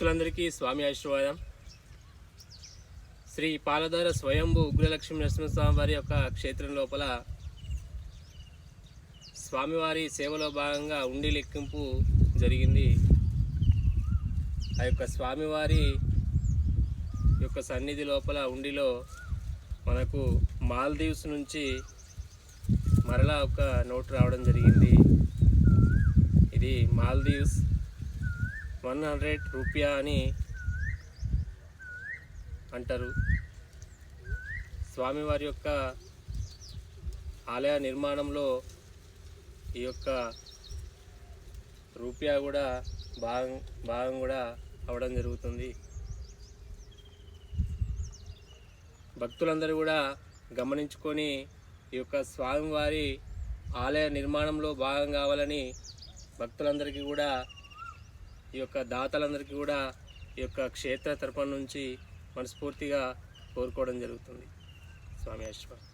భక్తులందరికీ స్వామి ఆశీర్వాదం. శ్రీ పాలధార స్వయంభూ ఉగ్రలక్ష్మీ నరసింహస్వామి వారి యొక్క క్షేత్రం లోపల స్వామివారి సేవలో భాగంగా ఉండి లెక్కింపు జరిగింది. ఆ యొక్క స్వామివారి యొక్క సన్నిధి లోపల ఉండిలో మనకు మాల్దీవ్స్ నుంచి మరలా ఒక నోట్ రావడం జరిగింది. ఇది మాల్దీవ్స్ 100 రూపాయ అని అంటారు. స్వామివారి యొక్క ఆలయ నిర్మాణంలో ఈ యొక్క రూపాయ కూడా భాగం కూడా అవడం జరుగుతుంది. భక్తులందరూ కూడా గమనించుకొని ఈ యొక్క స్వామివారి ఆలయ నిర్మాణంలో భాగం కావాలని భక్తులందరికీ కూడా ఈ యొక్క దాతలందరికీ కూడా ఈ యొక్క క్షేత్ర తరపున నుంచి మనస్ఫూర్తిగా కోరుకోవడం జరుగుతుంది. స్వామి ఆశీర్వాదం.